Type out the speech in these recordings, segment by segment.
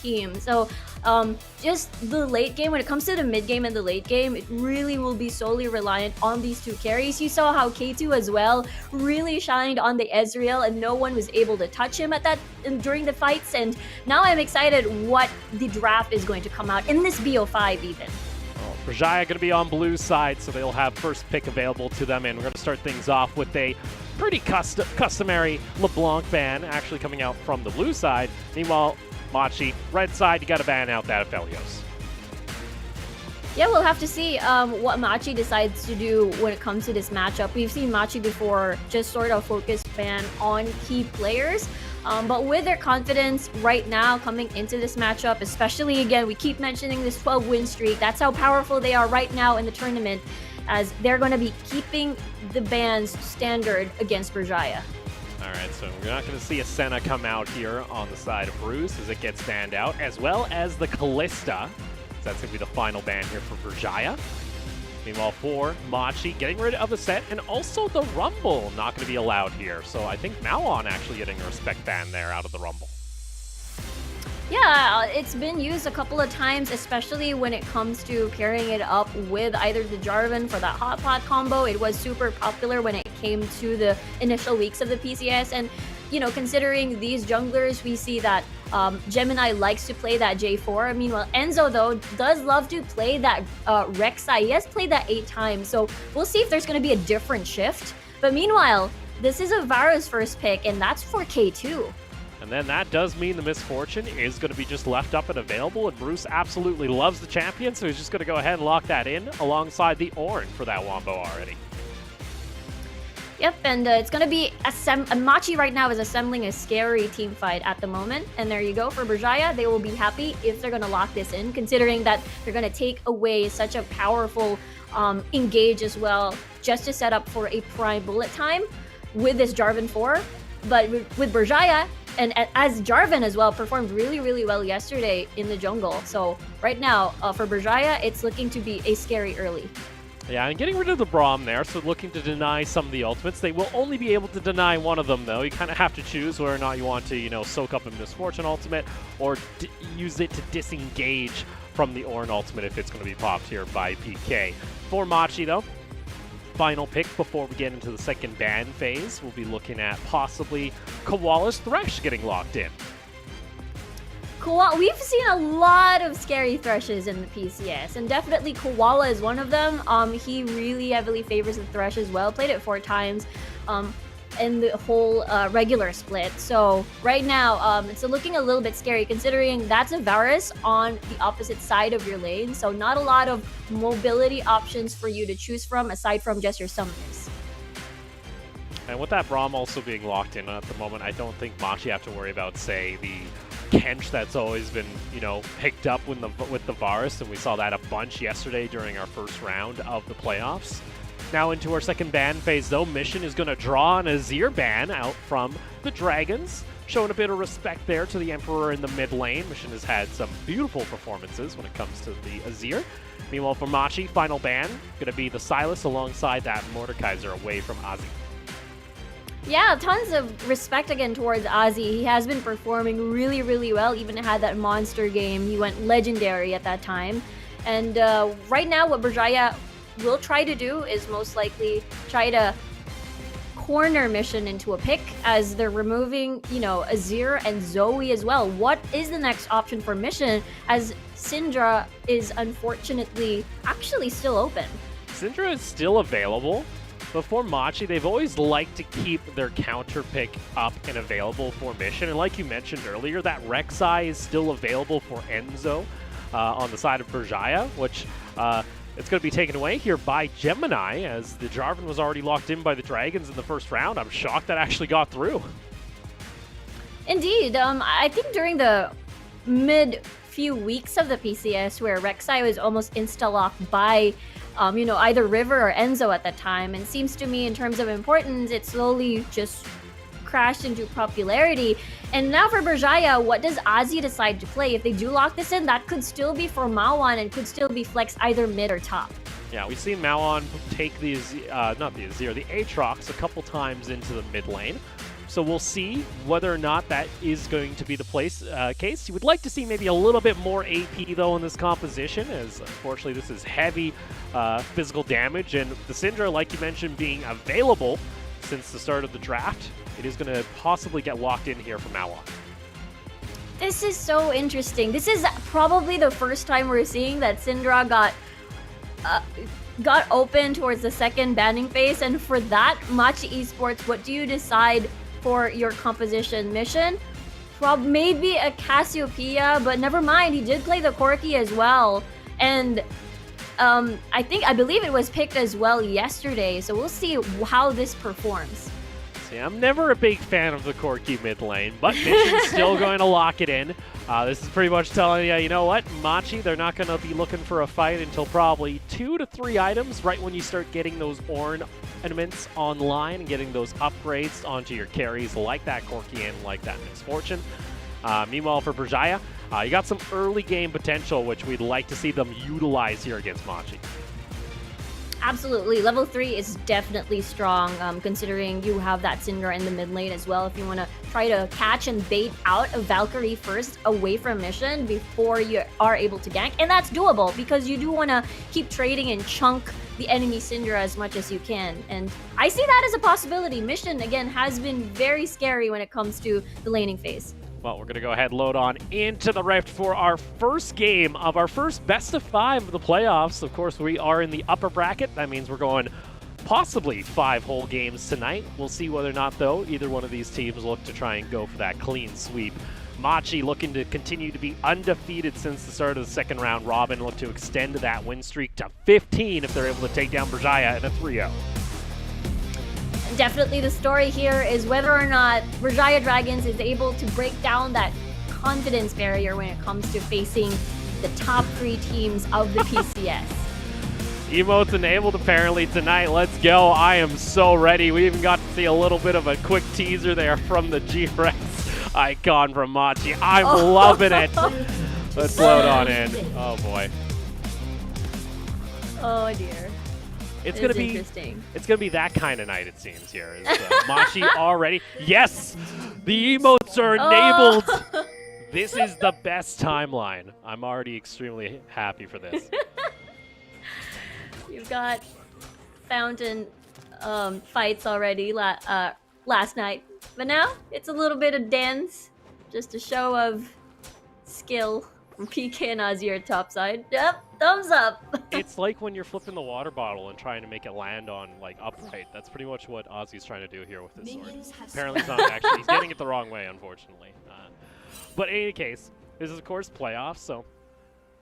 team. So just the late game, when it comes to the mid game and the late game, it really will be solely reliant on these two carries. You saw how K2 as well really shined on the Ezreal, and no one was able to touch him at that during the fights. And now I'm excited what the draft is going to come out in this BO5 even. Berjaya going to be on blue side, so they'll have first pick available to them, and we're going to start things off with a pretty customary LeBlanc ban actually coming out from the blue side. Meanwhile, Machi, red side, you got to ban out that Aphelios. Yeah, we'll have to see what Machi decides to do when it comes to this matchup. We've seen Machi before just sort of focus ban on key players. But with their confidence right now coming into this matchup, especially, again, we keep mentioning this 12-win streak. That's how powerful they are right now in the tournament, as they're going to be keeping the bans standard against Berjaya. All right, so we're not going to see a Senna come out here on the side of Bruce as it gets banned out, as well as the Callista. So that's going to be the final ban here for Berjaya. Meanwhile, for Machi, getting rid of a set, and also the Rumble not going to be allowed here. So I think Mauon actually getting a respect ban there out of the Rumble. Yeah, it's been used a couple of times, especially when it comes to pairing it up with either the Jarvan for that hot pot combo. It was super popular when it came to the initial weeks of the PCS. And, you know, considering these junglers, we see that Gemini likes to play that J4. Meanwhile, Enzo, though, does love to play that Rek'Sai. He has played that 8 times, so we'll see if there's going to be a different shift. But meanwhile, this is a Varus first pick, and that's for K2. And then that does mean the Misfortune is going to be just left up and available, and Bruce absolutely loves the champion, so he's just going to go ahead and lock that in alongside the Ornn for that Wombo already. Yep, and it's going to be Machi right now is assembling a scary team fight at the moment. And there you go for Berjaya. They will be happy if they're going to lock this in, considering that they're going to take away such a powerful engage as well, just to set up for a prime bullet time with this Jarvan 4. But with Berjaya, and as Jarvan as well, performed really, really well yesterday in the jungle. So right now, for Berjaya, it's looking to be a scary early. Yeah, and getting rid of the Braum there, so looking to deny some of the ultimates. They will only be able to deny one of them, though. You kind of have to choose whether or not you want to, you know, soak up a Misfortune ultimate or use it to disengage from the Ornn ultimate if it's going to be popped here by PK. For Machi, though, final pick before we get into the second ban phase, we'll be looking at possibly Koala's Thresh getting locked in. We've seen a lot of scary Threshes in the PCS, and definitely Koala is one of them. He really heavily favors the Thresh as well. Played it 4 times in the whole regular split. So right now, it's looking a little bit scary considering that's a Varus on the opposite side of your lane. So not a lot of mobility options for you to choose from aside from just your summoners. And with that Braum also being locked in at the moment, I don't think Machi have to worry about, say, the Kench that's always been, you know, picked up with the Varus, and we saw that a bunch yesterday during our first round of the playoffs. Now into our second ban phase, though, Mission is going to draw an Azir ban out from the Dragons, showing a bit of respect there to the Emperor in the mid lane. Mission has had some beautiful performances when it comes to the Azir. Meanwhile, for Machi, final ban, going to be the Sylas alongside that Mordekaiser away from Ozzy. Yeah, tons of respect again towards Ozzy. He has been performing really, really well. Even had that monster game. He went legendary at that time. And right now, what Berjaya will try to do is most likely try to corner Mission into a pick, as they're removing, you know, Azir and Zoe as well. What is the next option for Mission, as Syndra is unfortunately actually still open? Syndra is still available. But for Machi, they've always liked to keep their counter pick up and available for Mission. And like you mentioned earlier, that Rek'Sai is still available for Enzo on the side of Berjaya, which it's going to be taken away here by Gemini, as the Jarvan was already locked in by the Dragons in the first round. I'm shocked that actually got through. Indeed. I think during the mid few weeks of the PCS where Rek'Sai was almost insta-locked by you know, either River or Enzo at that time, and seems to me in terms of importance, it slowly just crashed into popularity. And now for Berjaya, what does Ozzy decide to play? If they do lock this in, that could still be for Mauon and could still be flexed either mid or top. Yeah, we've seen Mauon take the Aatrox a couple times into the mid lane. So we'll see whether or not that is going to be the case. You would like to see maybe a little bit more AP, though, in this composition, as unfortunately this is heavy physical damage. And the Syndra, like you mentioned, being available since the start of the draft, it is going to possibly get locked in here from now on. This is so interesting. This is probably the first time we're seeing that Syndra got open towards the second banning phase, and for that, Machi Esports, what do you decide for your composition mission? Maybe a Cassiopeia, but never mind, he did play the Corki as well, and I believe it was picked as well yesterday, so we'll see how this performs. See, I'm never a big fan of the Corki mid lane, but Mission's still going to lock it in. This is pretty much telling you, you know what, Machi, they're not going to be looking for a fight until probably 2 to 3 items right when you start getting those ornaments online and getting those upgrades onto your carries like that Corki and like that Misfortune. Meanwhile, for Berjaya, you got some early game potential, which we'd like to see them utilize here against Machi. Absolutely. Level 3 is definitely strong, considering you have that Syndra in the mid lane as well. If you want to try to catch and bait out a Valkyrie first away from mission before you are able to gank. And that's doable because you do want to keep trading and chunk the enemy Syndra as much as you can. And I see that as a possibility. Mission, again, has been very scary when it comes to the laning phase. Well, we're going to go ahead and load on into the Rift for our first game of our first best of 5 of the playoffs. Of course, we are in the upper bracket. That means we're going possibly 5 whole games tonight. We'll see whether or not, though, either one of these teams look to try and go for that clean sweep. Machi looking to continue to be undefeated since the start of the second round. Robin look to extend that win streak to 15 if they're able to take down Berjaya in a 3-0. Definitely the story here is whether or not Berjaya Dragons is able to break down that confidence barrier when it comes to facing the top 3 teams of the PCS. Emotes enabled apparently tonight. Let's go. I am so ready. We even got to see a little bit of a quick teaser there from the G-Rex icon from Machi. I'm loving it. Let's load on in. Oh boy. Oh dear. It's gonna be that kind of night, it seems here. Is Machi already? Yes, the emotes are enabled. Oh. This is the best timeline. I'm already extremely happy for this. You've got fountain fights already last night, but now it's a little bit of dance, just a show of skill from PK and Azir topside. Yep. Thumbs up. It's like when you're flipping the water bottle and trying to make it land on like upright. That's pretty much what Ozzy's trying to do here with his sword. Apparently, he's not actually. He's getting it the wrong way, unfortunately. But in any case, this is of course playoffs. So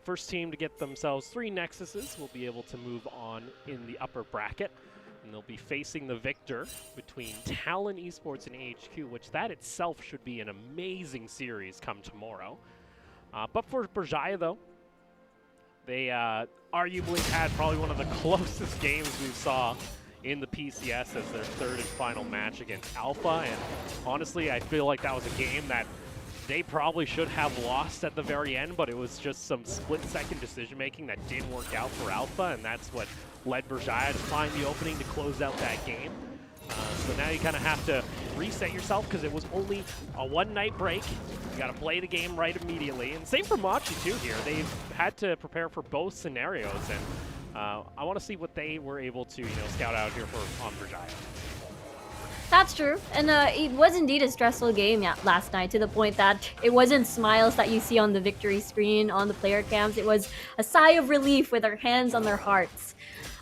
first team to get themselves 3 Nexuses will be able to move on in the upper bracket, and they'll be facing the victor between Talon Esports and HQ, which that itself should be an amazing series come tomorrow. But for Berjaya though, they arguably had probably one of the closest games we saw in the PCS as their 3rd and final match against Alpha. And honestly, I feel like that was a game that they probably should have lost at the very end, but it was just some split-second decision-making that didn't work out for Alpha, and that's what led Berjaya to find the opening to close out that game. So now you kind of have to reset yourself because it was only a 1-night break. You got to play the game right immediately. And same for Machi too here. They've had to prepare for both scenarios, and I want to see what they were able to scout out here on Berjaya. That's true, and it was indeed a stressful game last night, to the point that it wasn't smiles that you see on the victory screen on the player cams. It was a sigh of relief with their hands on their hearts.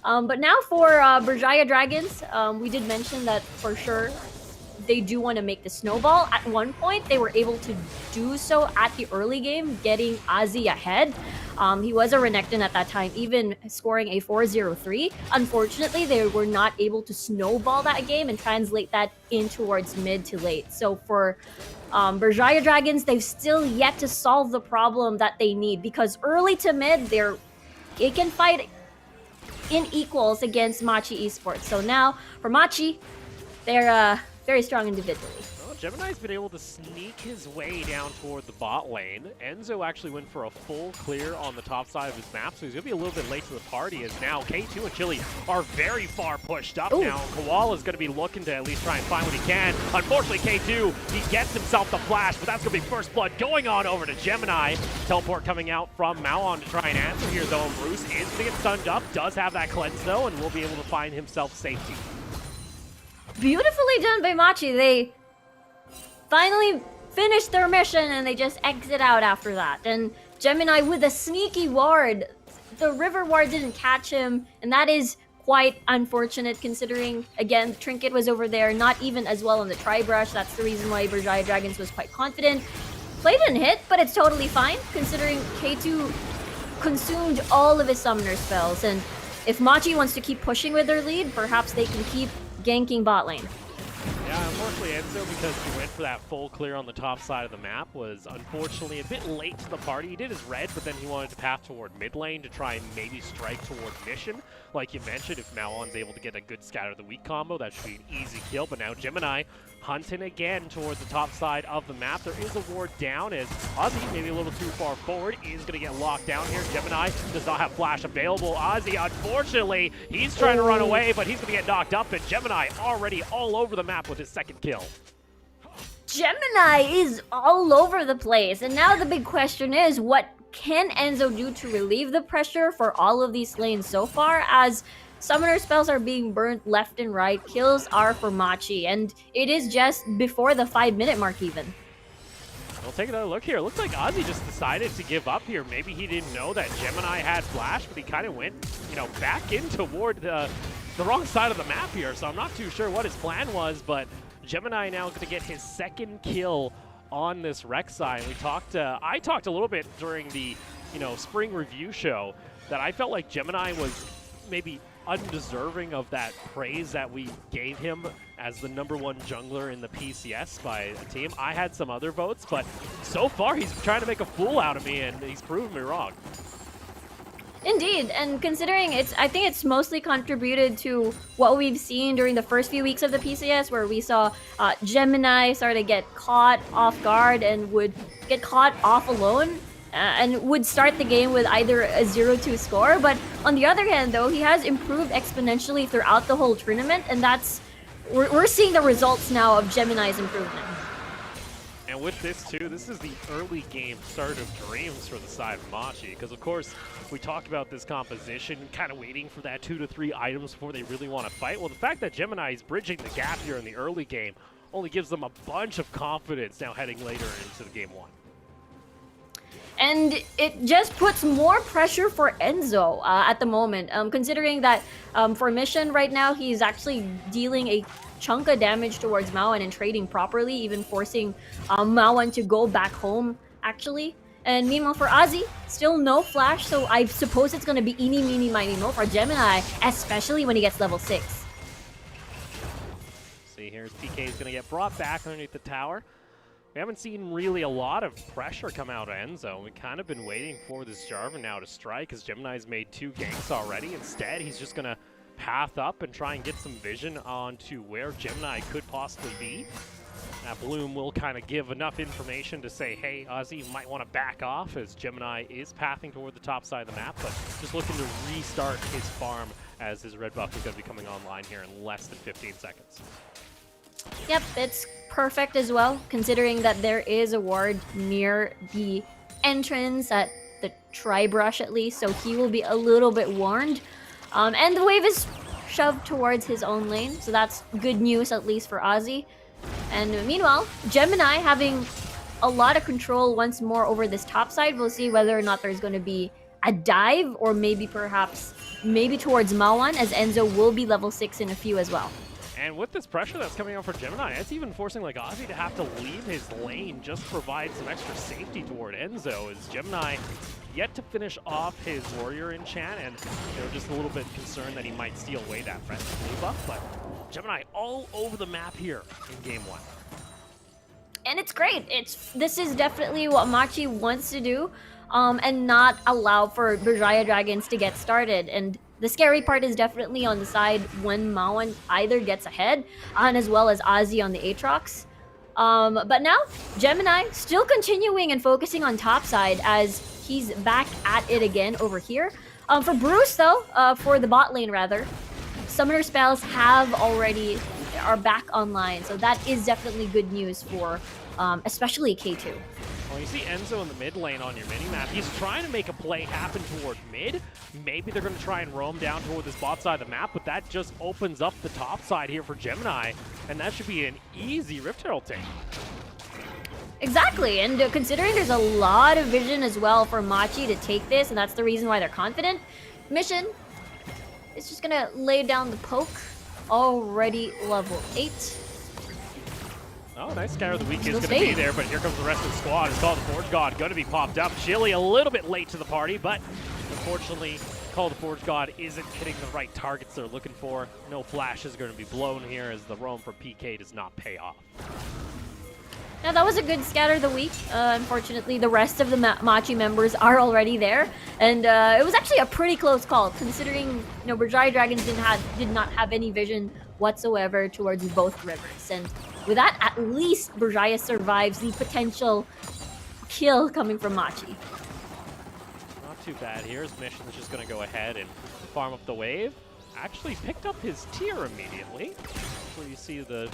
But now for Berjaya Dragons, we did mention that for sure they do want to make the snowball. At one point, they were able to do so at the early game, getting Ozzy ahead. He was a Renekton at that time, even scoring a 4-0-3. Unfortunately, they were not able to snowball that game and translate that in towards mid to late. So for Berjaya Dragons, they've still yet to solve the problem that they need, because early to mid, they can fight in equals against Machi Esports. So now for Machi, they're very strong individually. Well, Gemini's been able to sneak his way down toward the bot lane. Enzo actually went for a full clear on the top side of his map, so he's going to be a little bit late to the party, as now K2 and Chili are very far pushed up now. Koala is going to be looking to at least try and find what he can. Unfortunately, K2, he gets himself the flash, but that's going to be first blood going on over to Gemini. Teleport coming out from Maon to try and answer here, though. Bruce is going to get stunned up, does have that cleanse, though, and will be able to find himself safety. Beautifully done by Machi. They finally finished their mission and they just exit out after that. And Gemini with a sneaky ward. The river ward didn't catch him, and that is quite unfortunate considering, again, the trinket was over there, not even as well on the tri-brush. That's the reason why Berjaya Dragons was quite confident. Play didn't hit, but it's totally fine considering K2 consumed all of his summoner spells. And if Machi wants to keep pushing with their lead, perhaps they can keep ganking bot lane. Yeah, unfortunately Enzo, because he went for that full clear on the top side of the map, was unfortunately a bit late to the party. He did his red, but then he wanted to path toward mid lane to try and maybe strike toward mission. Like you mentioned, if Maon's able to get a good scatter the weak combo, that should be an easy kill. But now Gemini hunting again towards the top side of the map. There is a ward down as Ozzy, maybe a little too far forward, is going to get locked down here. Gemini does not have flash available. Ozzy, unfortunately, he's trying to run away, but he's going to get knocked up, and Gemini already all over the map with his second kill. Gemini is all over the place, and now the big question is, what can Enzo do to relieve the pressure for all of these lanes so far, as summoner spells are being burnt left and right, kills are for Machi, and it is just before the 5-minute mark even. We'll take another look here. It looks like Ozzy just decided to give up here. Maybe he didn't know that Gemini had flash, but he kind of went, back in toward the wrong side of the map here, so I'm not too sure what his plan was, but Gemini now going to get his second kill on this Rek'Sai. And I talked a little bit during the, spring review show that I felt like Gemini was maybe undeserving of that praise that we gave him as the #1 jungler in the PCS by the team. I had some other votes, but so far he's trying to make a fool out of me, and he's proven me wrong. Indeed, and considering I think it's mostly contributed to what we've seen during the first few weeks of the PCS, where we saw Gemini start to get caught off guard and would get caught off alone, and would start the game with either a 0-2 score. But on the other hand, though, he has improved exponentially throughout the whole tournament, and we're seeing the results now of Gemini's improvement. And with this too, this is the early game start of dreams for the side of Machi, because of course we talked about this composition, kind of waiting for that 2 to 3 items before they really want to fight. Well, the fact that Gemini is bridging the gap here in the early game only gives them a bunch of confidence now heading later into the game 1. And it just puts more pressure for Enzo at the moment, considering that for mission right now, he's actually dealing a chunk of damage towards Maon and trading properly, even forcing Maon to go back home, actually. And meanwhile for Ozzy, still no flash, so I suppose it's going to be eeny, meeny, miny, mo for Gemini, especially when he gets level 6. See, here's PK is going to get brought back underneath the tower. We haven't seen really a lot of pressure come out of Enzo. We've kind of been waiting for this Jarvan now to strike, as Gemini's made 2 ganks already. Instead, he's just going to path up and try and get some vision onto where Gemini could possibly be. That Bloom will kind of give enough information to say, hey, Ozzy, you might want to back off, as Gemini is pathing toward the top side of the map, but just looking to restart his farm as his red buff is going to be coming online here in less than 15 seconds. Yep, it's perfect as well, considering that there is a ward near the entrance at the tri-brush at least, so he will be a little bit warned. And the wave is shoved towards his own lane, so that's good news at least for Ozzy. And meanwhile, Gemini having a lot of control once more over this top side. We'll see whether or not there's going to be a dive, or maybe towards Mawan, as Enzo will be level 6 in a few as well. And with this pressure that's coming out for Gemini, it's even forcing like Ozzy to have to leave his lane just to provide some extra safety toward Enzo, as Gemini yet to finish off his warrior enchant, and just a little bit concerned that he might steal away that friendly blue buff, but Gemini all over the map here in game 1. And it's great. This is definitely what Machi wants to do, and not allow for Berjaya Dragons to get started. And the scary part is definitely on the side when Mawan either gets ahead, and as well as Ozzy on the Aatrox. But now, Gemini still continuing and focusing on top side as he's back at it again over here. For Bruce, though, for the bot lane, rather, Summoner spells are back online, so that is definitely good news for especially K2. Well, you see Enzo in the mid lane on your mini-map. He's trying to make a play happen toward mid. Maybe they're going to try and roam down toward this bot side of the map, but that just opens up the top side here for Gemini, and that should be an easy Rift Herald take. Exactly, and considering there's a lot of vision as well for Machi to take this, and that's the reason why they're confident, Mission is just going to lay down the poke, already level 8. Oh, nice Scatter of the Week is going to be there, but here comes the rest of the squad. It's called the Forge God, going to be popped up. Chili a little bit late to the party, but unfortunately, Call the Forge God isn't hitting the right targets they're looking for. No flash is going to be blown here as the roam from PK does not pay off. Now that was a good Scatter of the Week. Unfortunately, the rest of the Machi members are already there, and it was actually a pretty close call, considering Berjaya Dragons did not have any vision whatsoever towards both rivers, and with that, at least Berjaya survives the potential kill coming from Machi. Not too bad here. His mission is just going to go ahead and farm up the wave. Actually picked up his tier immediately. Where you see the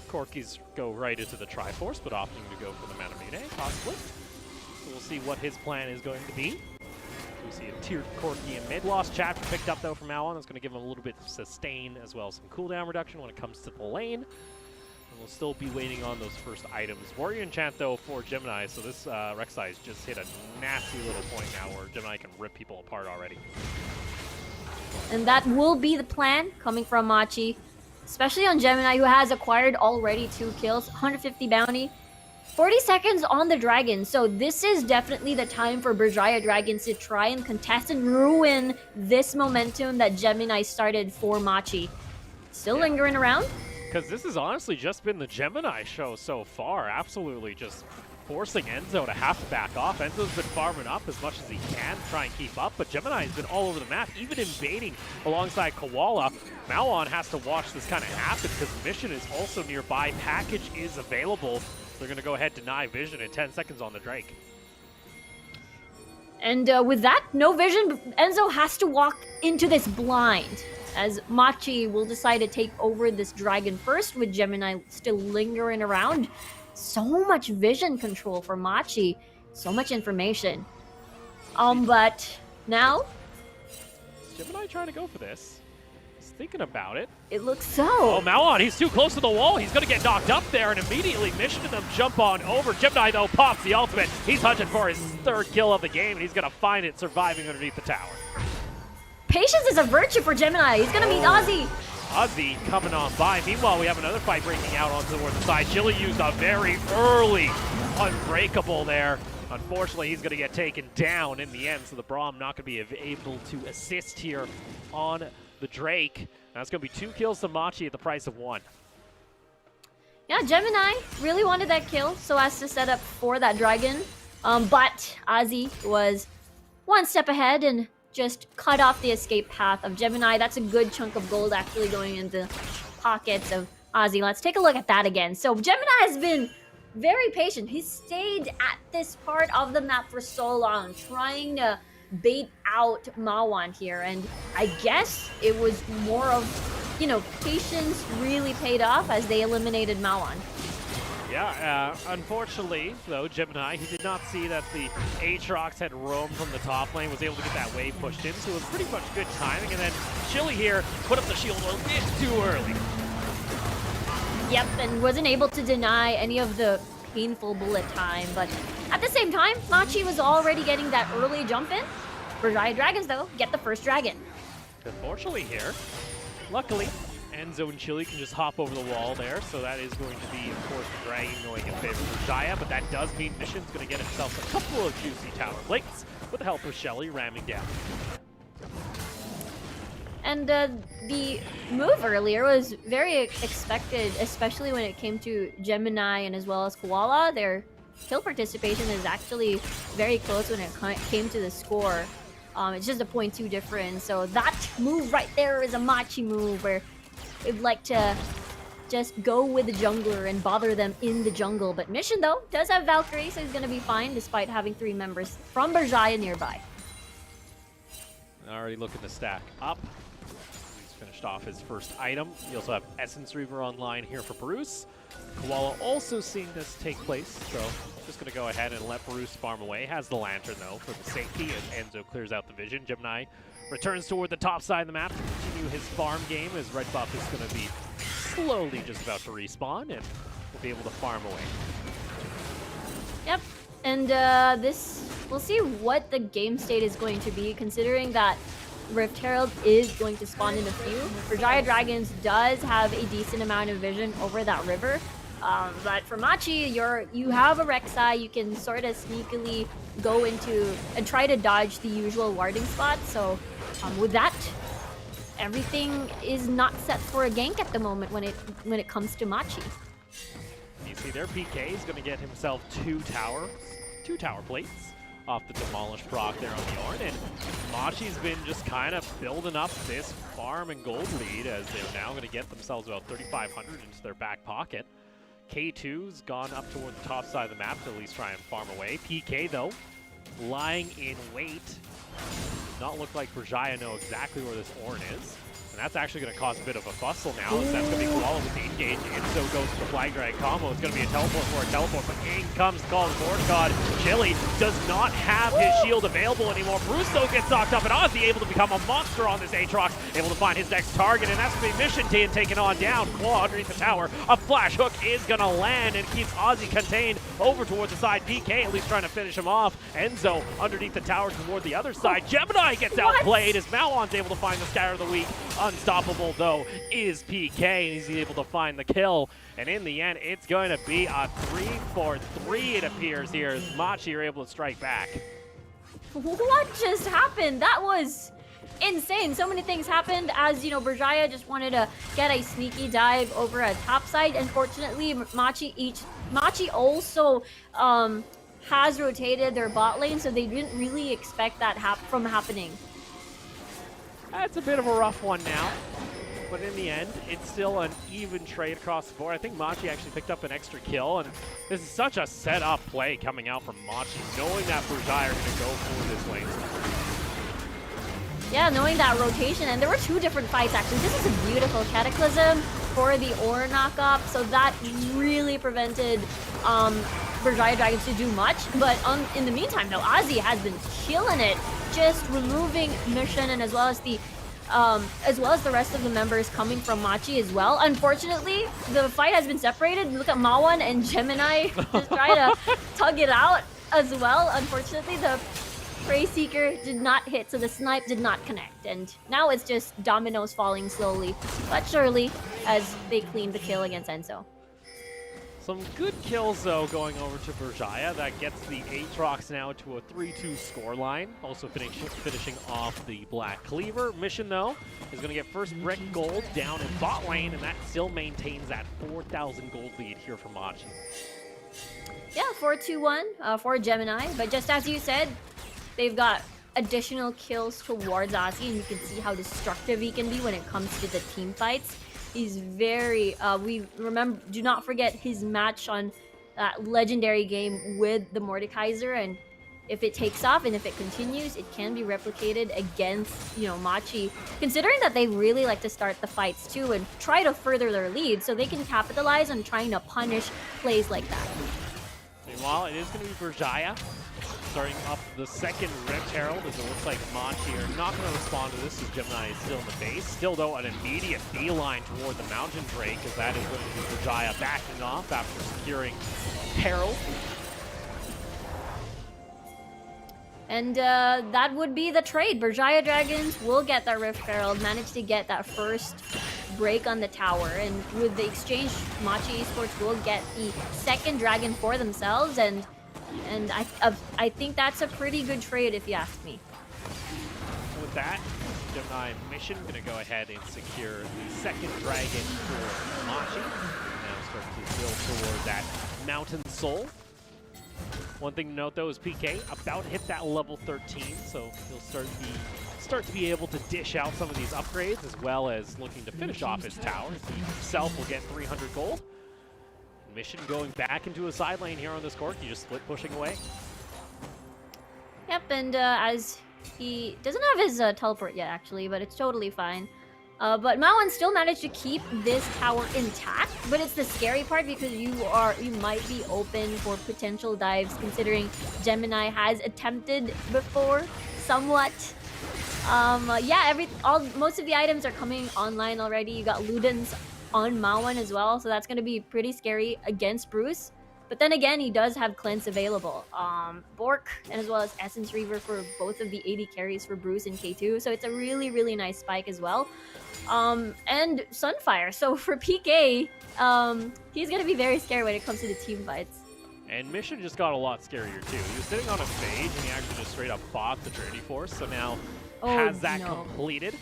Corkies go right into the Triforce, but opting to go for the Manamune, possibly. So we'll see what his plan is going to be. We see a tiered Corki in mid. Lost Chapter picked up, though, from Malon. That's going to give him a little bit of sustain as well as some cooldown reduction when it comes to the lane. And we'll still be waiting on those first items. Warrior Enchant, though, for Gemini, so this Rek'Sai's just hit a nasty little point now where Gemini can rip people apart already. And that will be the plan coming from Machi, especially on Gemini, who has acquired already 2 kills, 150 bounty, 40 seconds on the Dragon. So this is definitely the time for Berjaya Dragons to try and contest and ruin this momentum that Gemini started for Machi. Still lingering around. Because this has honestly just been the Gemini show so far. Absolutely just forcing Enzo to have to back off. Enzo's been farming up as much as he can to try and keep up, but Gemini's been all over the map, even invading alongside Koala. Malon has to watch this kind of happen because Mission is also nearby. Package is available. They're going to go ahead and deny vision in 10 seconds on the Drake. And with that, no vision, Enzo has to walk into this blind, as Machi will decide to take over this Dragon first, with Gemini still lingering around. So much vision control for Machi, so much information. But now, is Gemini trying to go for this? He's thinking about it. It looks so. Oh, Malon, he's too close to the wall. He's going to get knocked up there, and immediately Mission and them jump on over. Gemini, though, pops the ultimate. He's hunting for his 3rd kill of the game, and he's going to find it surviving underneath the tower. Patience is a virtue for Gemini. He's going to meet Ozzy. Ozzy coming on by. Meanwhile, we have another fight breaking out onto the side. Chili used a very early Unbreakable there. Unfortunately, he's going to get taken down in the end, so the Braum not going to be able to assist here on the Drake. That's going to be 2 kills to Machi at the price of 1. Yeah, Gemini really wanted that kill so as to set up for that Dragon. But Ozzy was one step ahead and just cut off the escape path of Gemini. That's a good chunk of gold actually going into pockets of Ozzy. Let's take a look at that again. So Gemini has been very patient. He's stayed at this part of the map for so long, trying to bait out Mawan here. And I guess it was more of, patience really paid off as they eliminated Mawan. Yeah, unfortunately, though, Gemini, he did not see that the Aatrox had roamed from the top lane, was able to get that wave pushed in, so it was pretty much good timing. And then Chili here put up the shield a bit too early. Yep, and wasn't able to deny any of the painful bullet time. But at the same time, Machi was already getting that early jump in. Berjaya Dragons, though, get the first dragon. Unfortunately here, luckily, Enzo and Chili can just hop over the wall there, so that is going to be, of course, the dragon going in favor of Berjaya, but that does mean Mission's going to get himself a couple of juicy tower plates with the help of Shelly ramming down. And the move earlier was very expected, especially when it came to Gemini and as well as Koala. Their kill participation is actually very close when it came to the score. It's just a 0.2 difference, so that move right there is a Machi move where we'd like to just go with the jungler and bother them in the jungle. But Mission, though, does have Valkyrie, so he's going to be fine despite having 3 members from Berjaya nearby. Already looking to stack up. He's finished off his first item. You also have Essence Reaver online here for Bruce. Koala also seeing this take place, so just going to go ahead and let Bruce farm away. Has the Lantern, though, for the safety as Enzo clears out the vision. Gemini returns toward the top side of the map to continue his farm game as Red Buff is going to be slowly just about to respawn, and we'll be able to farm away. Yep, and we'll see what the game state is going to be, considering that Rift Herald is going to spawn in a few. Berjaya Dragons does have a decent amount of vision over that river. But for Machi, you have a Rek'Sai, you can sort of sneakily go into and try to dodge the usual warding spot. So with that, everything is not set for a gank at the moment when it comes to Machi. You see there, PK is going to get himself two tower plates off the Demolish proc there on the Ornn, and Machi's been just kind of building up this farm and gold lead as they're now going to get themselves about 3,500 into their back pocket. K2's gone up toward the top side of the map to at least try and farm away. PK, though, lying in wait. Does not look like Berjaya know exactly where this Ornn is. And that's actually going to cause a bit of a fussle now. As that's going to be Koala with the engage. Enzo goes to the flag drag combo. It's going to be a teleport for a teleport, but in comes the call of the Lord God. Chili does not have his shield available anymore. Bruce, though, gets knocked up, and Ozzy able to become a monster on this Aatrox. Able to find his next target, and that's going to be Mission Team taken on down. Claw underneath the tower. A flash hook is going to land and keeps Ozzy contained over towards the side. PK at least trying to finish him off. Enzo underneath the tower toward the other side. Gemini gets outplayed as Malwan's able to find the Scatter of the Week. Unstoppable, though, is PK, and he's able to find the kill. And in the end, it's going to be a 3-for-3, it appears here, as Machi are able to strike back. What just happened? That was insane. So many things happened as, you know, Berjaya just wanted to get a sneaky dive over a top side. Unfortunately, Machi also has rotated their bot lane, so they didn't really expect that from happening. That's a bit of a rough one now, but in the end, it's still an even trade across the board. I think Machi actually picked up an extra kill, and this is such a set-up play coming out from Machi, knowing that Berjaya are going to go for this lane. Yeah, knowing that rotation, and there were 2 different fights actually. This is a beautiful Cataclysm for the Ornn knockup, so that really prevented Berjaya Dragons to do much. But in the meantime, though, Ozzy has been killing it, just removing Mission, and as well as the rest of the members coming from Machi as well. Unfortunately, the fight has been separated. Look at Malwan and Gemini just try to tug it out as well. Unfortunately, the Prey Seeker did not hit, so the snipe did not connect. And now it's just dominoes falling slowly but surely as they clean the kill against Enzo. Some good kills, though, going over to Berjaya. That gets the Aatrox now to a 3-2 scoreline. Also finishing off the Black Cleaver. Mission, though, is going to get first brick gold down in bot lane, and that still maintains that 4,000 gold lead here for Machi. Yeah, 4-2-1 for Gemini. But just as you said, they've got additional kills towards Ozzy, and you can see how destructive he can be when it comes to the team fights. He's very, do not forget his match on that legendary game with the Mordekaiser, and if it takes off and if it continues, it can be replicated against, you know, Machi, considering that they really like to start the fights too and try to further their lead so they can capitalize on trying to punish plays like that. Meanwhile, it is going to be Berjaya starting up the second Rift Herald, as it looks like Machi are not going to respond to this as Gemini is still in the base. Still, though, an immediate beeline toward the Mountain Drake, as that is going to be Berjaya backing off after securing Herald. And that would be the trade. Berjaya Dragons will get that Rift Herald, manage to get that first break on the tower, and with the exchange, Machi Esports will get the second dragon for themselves, and I think that's a pretty good trade if you ask me. With that, Gemini Mission going to go ahead and secure the second dragon for Machi. Now start to build toward that Mountain Soul. One thing to note, though, is PK about to hit that level 13, so he'll start the start to be able to dish out some of these upgrades, as well as looking to finish off his tower. He himself will get 300 gold. Mission going back into a side lane here on this court. You just split pushing away. Yep, and as he doesn't have his teleport yet, actually, but it's totally fine. But Mawan still managed to keep this tower intact, but it's the scary part because you might be open for potential dives, considering Gemini has attempted before, somewhat. Yeah, most of the items are coming online already. You got Ludens on Mawan as well, so that's going to be pretty scary against Bruce. But then again, he does have Cleanse available. Bork, and as well as Essence Reaver for both of the 80 carries for Bruce and K2. So it's a really, really nice spike as well. And Sunfire. So for PK, he's going to be very scary when it comes to the team fights. And Mission just got a lot scarier too. He was sitting on a stage and he actually just straight up bought the Trinity Force. So now has that completed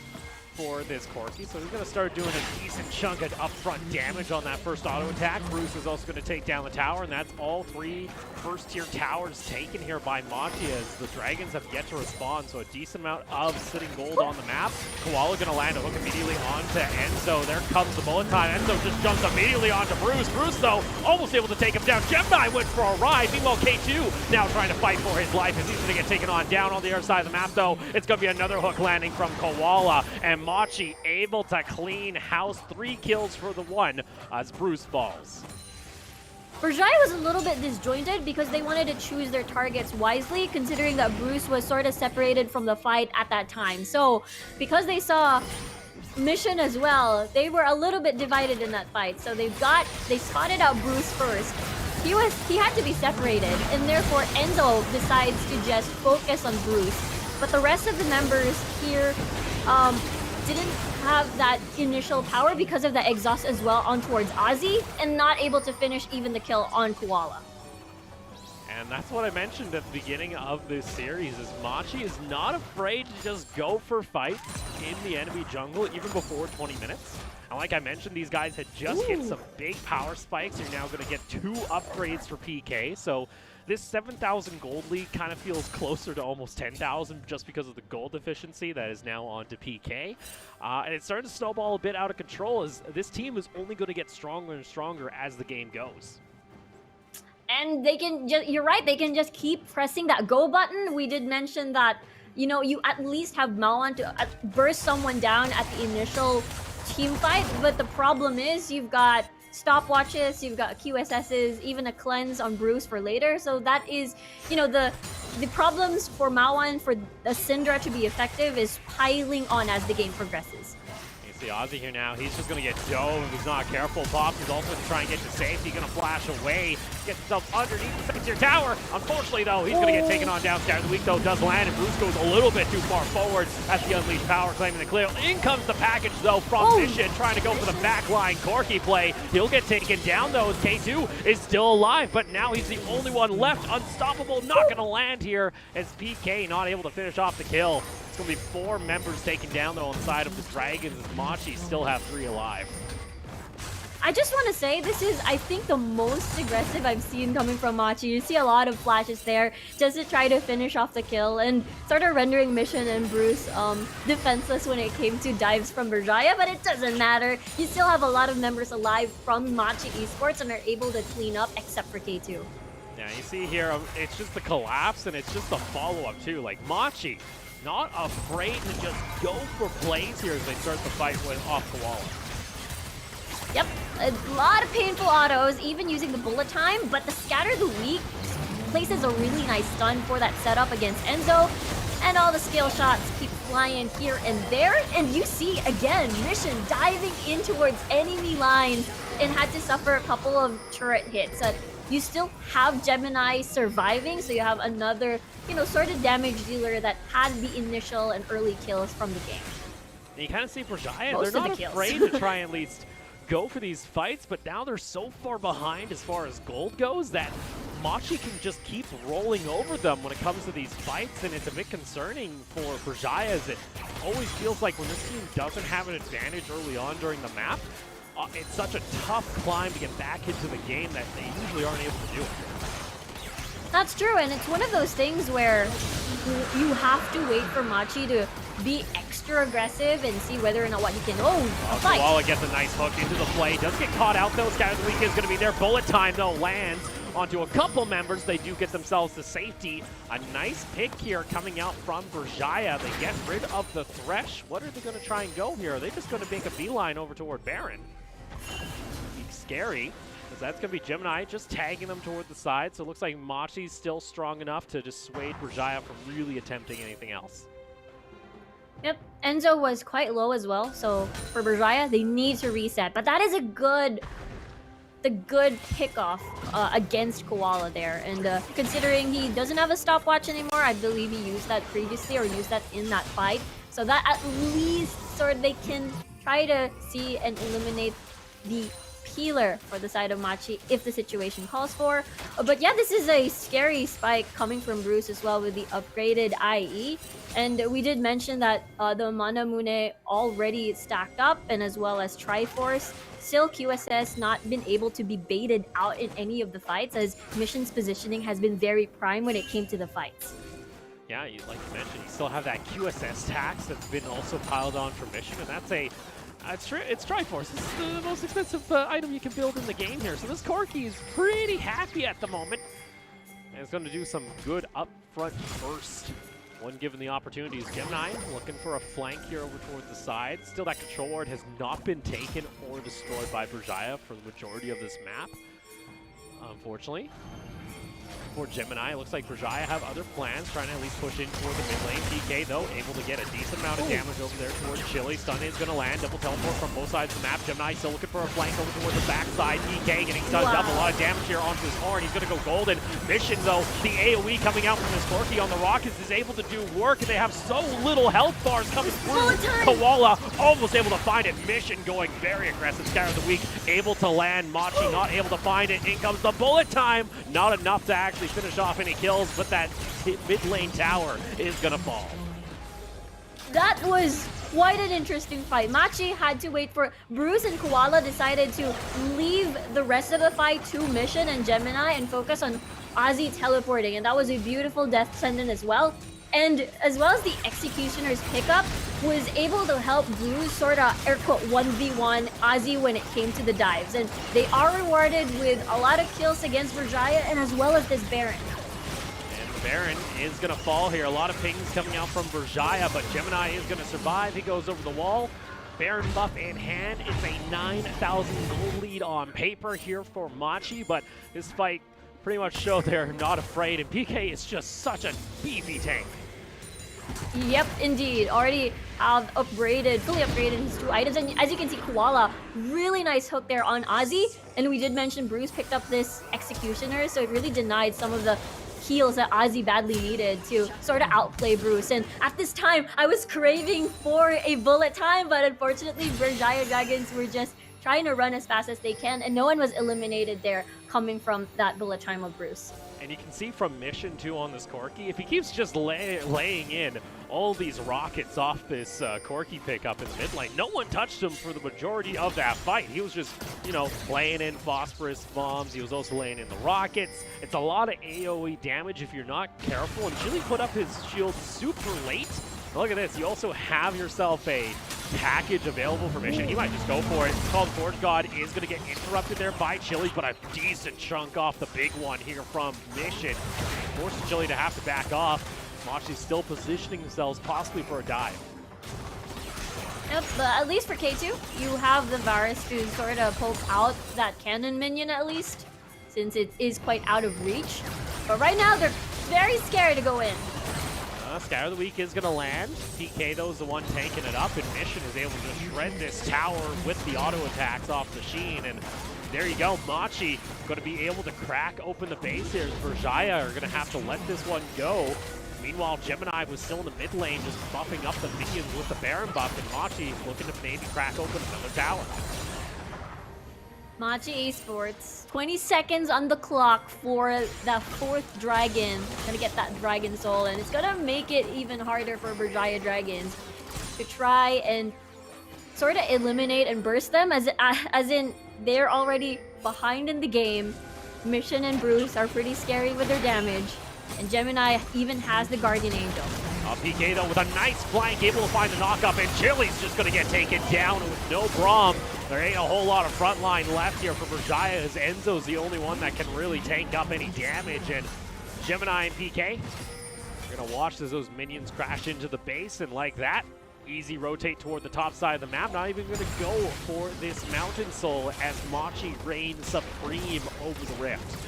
for this Corki, so he's going to start doing a decent chunk of upfront damage on that first auto attack. Bruce is also going to take down the tower, and that's all 3 first-tier towers taken here by Machi as the Dragons have yet to respond, so a decent amount of sitting gold on the map. Koala going to land a hook immediately onto Enzo. There comes the bullet time. Enzo just jumps immediately onto Bruce. Bruce, though, almost able to take him down. Gemini went for a ride. Meanwhile, K2 now trying to fight for his life as he's going to get taken on. Down on the other side of the map, though, it's going to be another hook landing from Koala, and Machi able to clean house. 3 kills for the 1 as Bruce falls. Berjaya was a little bit disjointed because they wanted to choose their targets wisely, considering that Bruce was sort of separated from the fight at that time. So because they saw Mission as well, they were a little bit divided in that fight. So they spotted out Bruce first. He had to be separated, and therefore Enzo decides to just focus on Bruce. But the rest of the members here didn't have that initial power because of the exhaust as well on towards Ozzy, and not able to finish even the kill on Koala. And that's what I mentioned at the beginning of this series, is Machi is not afraid to just go for fights in the enemy jungle even before 20 minutes. And like I mentioned, these guys had just hit some big power spikes. You're now going to get 2 upgrades for PK, so this 7,000 gold lead kind of feels closer to almost 10,000 just because of the gold efficiency that is now onto PK. And it's starting to snowball a bit out of control as this team is only going to get stronger and stronger as the game goes. And they can just, you're right, they can just keep pressing that go button. We did mention that, you know, you at least have Mawan to burst someone down at the initial team fight, but the problem is you've got stopwatches, you've got QSSs, even a cleanse on Bruce for later. So that is, you know, the problems for Mawan for the Syndra to be effective is piling on as the game progresses. You see Ozzy here now, he's just going to get dove if he's not careful. Pops is also going to try and get to safety, going to flash away, gets himself underneath the second-tier tower. Unfortunately, though, he's going to get taken on down. Scatter the Weak, though, does land, and Bruce goes a little bit too far forward at the Unleashed Power, claiming the clear. In comes the package, though, from Mission, trying to go for the backline Corki play. He'll get taken down, though, as K2 is still alive, but now he's the only one left. Unstoppable, not going to land here, as PK not able to finish off the kill. It's going to be 4 members taken down, though, on the side of the Dragons, as Machi still have 3 alive. I just want to say, this is, I think, the most aggressive I've seen coming from Machi. You see a lot of flashes there just to try to finish off the kill, and sort of rendering Mission and Bruce defenseless when it came to dives from Berjaya, but it doesn't matter. You still have a lot of members alive from Machi Esports and are able to clean up, except for K2. Yeah, you see here, it's just the collapse, and it's just the follow-up, too. Like, Machi not afraid to just go for plays here as they start the fight off Koala. Yep, a lot of painful autos, even using the bullet time, but the Scatter the Weak places a really nice stun for that setup against Enzo, and all the skill shots keep flying here and there, and you see, again, Mission diving in towards enemy lines and had to suffer a couple of turret hits. You still have Gemini surviving, so you have another, you know, sort of damage dealer that had the initial and early kills from the game. And you kind of see Berjaya, they're not afraid to try and at least go for these fights, but now they're so far behind as far as gold goes that Machi can just keep rolling over them when it comes to these fights, and it's a bit concerning for Berjaya, as it always feels like when this team doesn't have an advantage early on during the map, it's such a tough climb to get back into the game that they usually aren't able to do it. That's true, and it's one of those things where you have to wait for Machi to be extra aggressive and see whether or not what he can. Oh, a fight. Koala gets a nice hook into the play. Does get caught out though. Scout of the Week is going to be there. Bullet time though lands onto a couple members. They do get themselves to safety. A nice pick here coming out from Berjaya. They get rid of the Thresh. What are they going to try and go here? Are they just going to make a beeline over toward Baron? Be scary. Because that's going to be Gemini just tagging them toward the side. So it looks like Machi's still strong enough to dissuade Berjaya from really attempting anything else. Yep, Enzo was quite low as well, so for Berjaya, they need to reset. But that is the good pickoff against Koala there. And considering he doesn't have a stopwatch anymore, I believe he used that previously or used that in that fight. So that at least sort of they can try to see and eliminate the healer for the side of Machi if the situation calls for. But yeah, this is a scary spike coming from Bruce as well with the upgraded IE. And we did mention that the Manamune already stacked up, and as well as Triforce. Still, QSS not been able to be baited out in any of the fights, as Mission's positioning has been very prime when it came to the fights. Yeah, like you mentioned, you still have that QSS tax that's been also piled on for Mission, and that's a it's Triforce. This is the most expensive item you can build in the game here. So this Corki is pretty happy at the moment. And it's going to do some good upfront burst when given the opportunities. Gemini looking for a flank here over toward the side. Still, that control ward has not been taken or destroyed by Berjaya for the majority of this map, unfortunately. For Gemini, it looks like Berjaya have other plans, trying to at least push in toward the mid lane. PK, though, able to get a decent amount of damage over there towards Chili. Stun is going to land. Double teleport from both sides of the map. Gemini still looking for a flank over toward the backside. PK getting stunned up. A lot of damage here onto his horn. He's going to go golden. Mission, though, the AoE coming out from this Corki on the Rockets is able to do work, and they have so little health bars coming through. Koala almost able to find it. Mission going very aggressive. Scout of the Week able to land. Machi not able to find it. In comes the bullet time. Not enough to actually finish off any kills, but that mid lane tower is gonna fall. That was quite an interesting fight. Machi had to wait for Bruce, and Koala decided to leave the rest of the fight to Mission and Gemini and focus on Ozzy teleporting, and that was a beautiful death sentence as well. And as well as the Executioner's pickup was able to help Bruce sort of air quote 1v1 Ozzy when it came to the dives. And they are rewarded with a lot of kills against Berjaya and as well as this Baron. And the Baron is going to fall here. A lot of pings coming out from Berjaya, but Gemini is going to survive. He goes over the wall. Baron buff in hand. It's a 9,000 gold lead on paper here for Machi, but this fight pretty much showed they're not afraid. And PK is just such a beefy tank. Yep, indeed. Already have fully upgraded his 2 items. And as you can see, Koala, really nice hook there on Ozzy. And we did mention Bruce picked up this Executioner, so it really denied some of the heals that Ozzy badly needed to sort of outplay Bruce. And at this time, I was craving for a bullet time, but unfortunately, Berjaya Dragons were just trying to run as fast as they can, and no one was eliminated there coming from that bullet time of Bruce. And you can see from Mission, too, on this Corki, if he keeps just laying in all these rockets off this Corki pickup in the mid lane, no one touched him for the majority of that fight. He was just, you know, laying in phosphorus bombs. He was also laying in the rockets. It's a lot of AoE damage if you're not careful, and Chili put up his shield super late. Look at this. You also have yourself a package available for Mission. He might just go for it. It's called Forge God. Is going to get interrupted there by Chili, but a decent chunk off the big one here from Mission. Forces Chili to have to back off. Machi's still positioning themselves possibly for a dive. Yep, but at least for K2, you have the Varus to sort of poke out that cannon minion at least, since it is quite out of reach. But right now, they're very scared to go in. Scout of the Week is going to land. PK, though, is the one tanking it up, and Mission is able to shred this tower with the auto attacks off the Sheen. And there you go. Machi going to be able to crack open the base here. Berjaya are going to have to let this one go. Meanwhile, Gemini was still in the mid lane, just buffing up the minions with the Baron buff, and Machi looking to maybe crack open another tower. Machi Esports, 20 seconds on the clock for that 4th dragon. Gonna get that dragon soul, and it's gonna make it even harder for Berjaya Dragons to try and sort of eliminate and burst them, as in they're already behind in the game. Mission and Bruce are pretty scary with their damage. And Gemini even has the Guardian Angel. PK though with a nice flank, able to find the knock-up, and Chili's just going to get taken down with no Braum. There ain't a whole lot of front line left here for Berjaya, as Enzo's the only one that can really tank up any damage. And Gemini and PK are going to watch as those minions crash into the base, and like that, easy rotate toward the top side of the map. Not even going to go for this Mountain Soul as Machi reigns supreme over the Rift.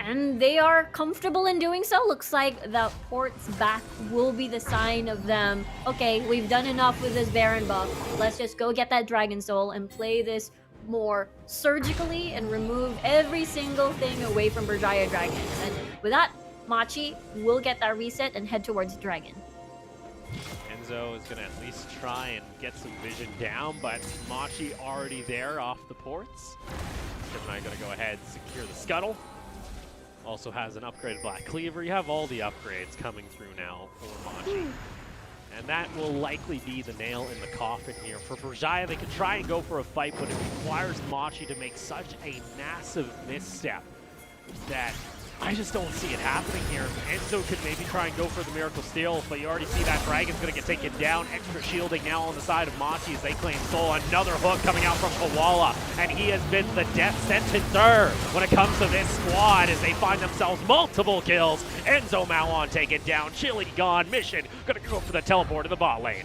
And they are comfortable in doing so. Looks like the port's back will be the sign of them. Okay, we've done enough with this Baron buff. Let's just go get that Dragon Soul and play this more surgically and remove every single thing away from Berjaya Dragons. And with that, Machi will get that reset and head towards Dragon. Enzo is going to at least try and get some vision down, but Machi already there off the ports. Gemini going to go ahead and secure the scuttle. Also has an upgraded Black Cleaver. You have all the upgrades coming through now for Machi. And that will likely be the nail in the coffin here. For Berjaya, they could try and go for a fight, but it requires Machi to make such a massive misstep that I just don't see it happening here. Enzo could maybe try and go for the Miracle Steal, but you already see that Dragon's going to get taken down. Extra shielding now on the side of Machi as they claim Soul. Another hook coming out from Koala, and he has been the death sentencer when it comes to this squad as they find themselves multiple kills. Enzo Mauon taken down, Chili gone, Mission going to go for the teleport to the bot lane.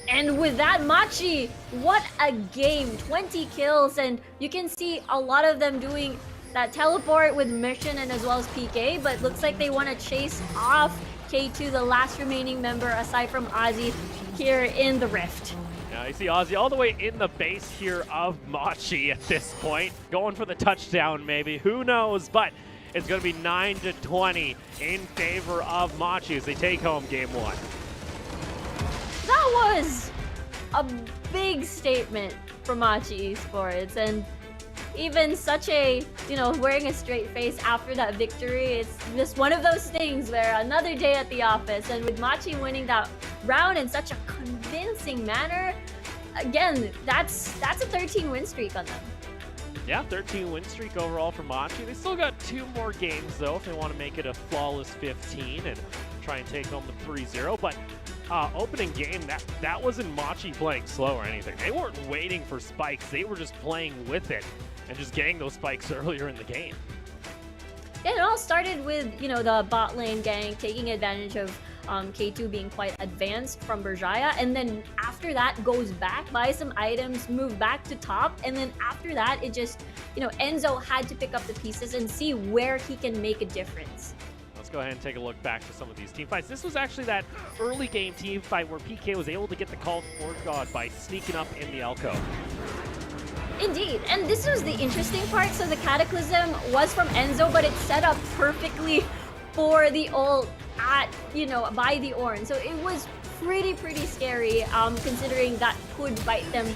And with that, Machi, what a game. 20 kills, and you can see a lot of them doing that teleport with Mission and as well as PK, but looks like they want to chase off K2, the last remaining member aside from Ozzy here in the Rift. Now you see Ozzy all the way in the base here of Machi at this point, going for the touchdown maybe, who knows, but it's going to be 9-20 in favor of Machi as they take home game one. That was a big statement from Machi Esports, and even such a, wearing a straight face after that victory, it's just one of those things where another day at the office, and with Machi winning that round in such a convincing manner, again, that's a 13 win streak on them. Yeah, 13 win streak overall for Machi. They still got 2 more games though if they want to make it a flawless 15 and try and take home the 3-0, but opening game, that wasn't Machi playing slow or anything. They weren't waiting for spikes. They were just playing with it and just getting those spikes earlier in the game. Yeah, it all started with, the bot lane gang taking advantage of K2 being quite advanced from Berjaya, and then after that goes back, buy some items, move back to top, and then after that it just, Enzo had to pick up the pieces and see where he can make a difference. Let's go ahead and take a look back to some of these team fights. This was actually that early game team fight where PK was able to get the call for God by sneaking up in the Elko. Indeed, and this was the interesting part. So the Cataclysm was from Enzo, but it's set up perfectly for the ult at, by the Ornn. So it was pretty scary, considering that could bite them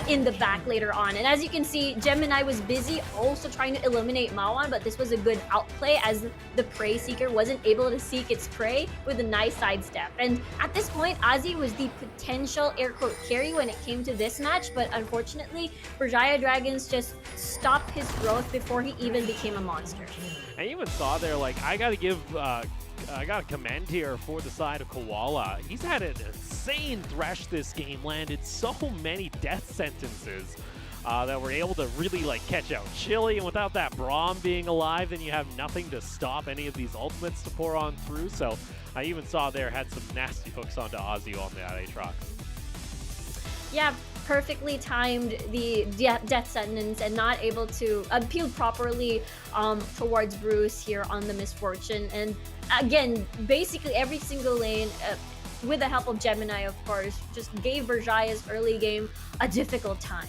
in the back later on. And as you can see, Gemini was busy also trying to eliminate Mauon, but this was a good outplay as the Prey Seeker wasn't able to seek its prey with a nice sidestep. And at this point, Ozzy was the potential air quote carry when it came to this match, but unfortunately, Berjaya Dragons just stopped his growth before he even became a monster. I even saw there, I gotta commend here for the side of Koala. He's had an insane thresh this game, landed so many death sentences that were able to really catch out Chili, and without that Braum being alive, then you have nothing to stop any of these ultimates to pour on through. So I even saw there had some nasty hooks onto Ozzy on that Aatrox. Yeah, perfectly timed the death sentence and not able to appeal properly towards Bruce here on the Misfortune. And again, basically every single lane, with the help of Gemini, of course, just gave Berjaya's early game a difficult time.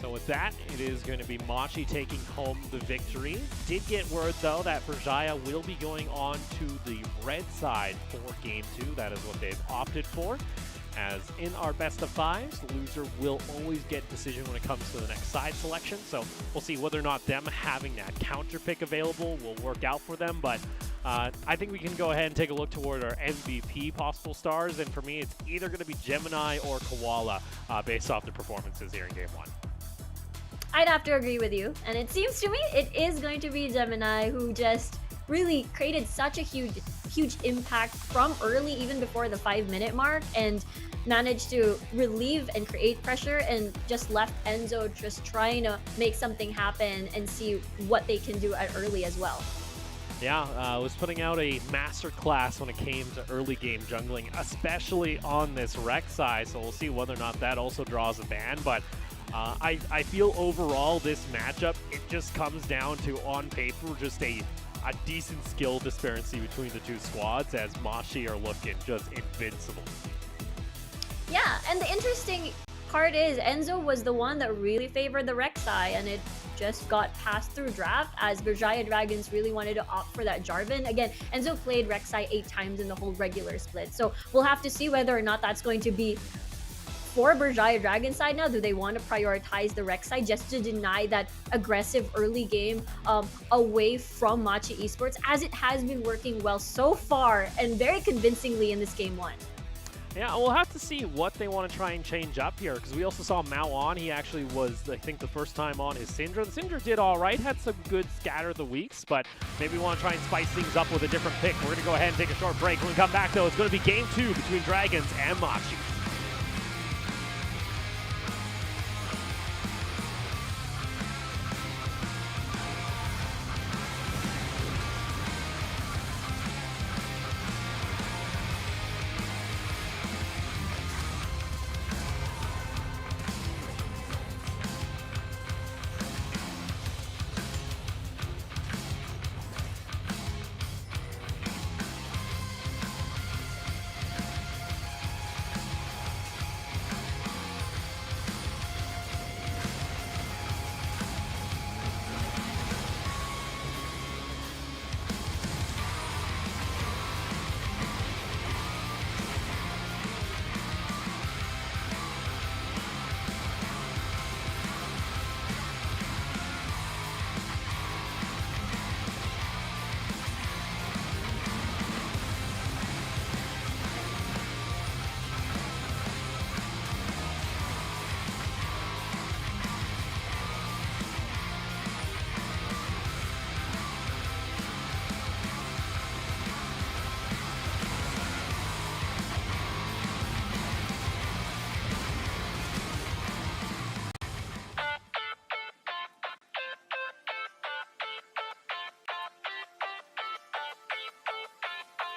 So with that, it is going to be Machi taking home the victory. Did get word, though, that Berjaya will be going on to the red side for Game 2. That is what they've opted for. As in our best of fives, the loser will always get decision when it comes to the next side selection. So we'll see whether or not them having that counter pick available will work out for them. But I think we can go ahead and take a look toward our MVP possible stars. And for me, it's either going to be Gemini or Koala based off the performances here in Game 1. I'd have to agree with you. And it seems to me it is going to be Gemini who just really created such a huge impact from early, even before the 5-minute mark, and managed to relieve and create pressure and just left Enzo just trying to make something happen and see what they can do at early as well. Yeah, was putting out a master class when it came to early game jungling, especially on this Rek'Sai, so we'll see whether or not that also draws a ban, but I feel overall this matchup, it just comes down to, on paper, just a decent skill disparity between the two squads, as Machi are looking just invincible. Yeah, and the interesting part is Enzo was the one that really favored the Rek'Sai, and it just got passed through draft as Berjaya Dragons really wanted to opt for that Jarvan. Again, Enzo played Rek'Sai 8 times in the whole regular split, so we'll have to see whether or not that's going to be for Berjaya Dragon side now. Do they want to prioritize the Rek'Sai just to deny that aggressive early game away from Machi Esports, as it has been working well so far and very convincingly in this game 1? Yeah, we'll have to see what they want to try and change up here, because we also saw Mao on. He actually was, I think, the first time on his Syndra. The Syndra did all right, had some good scatter of the weeks, but maybe we want to try and spice things up with a different pick. We're going to go ahead and take a short break. When we come back, though, it's going to be game 2 between Dragons and Machi.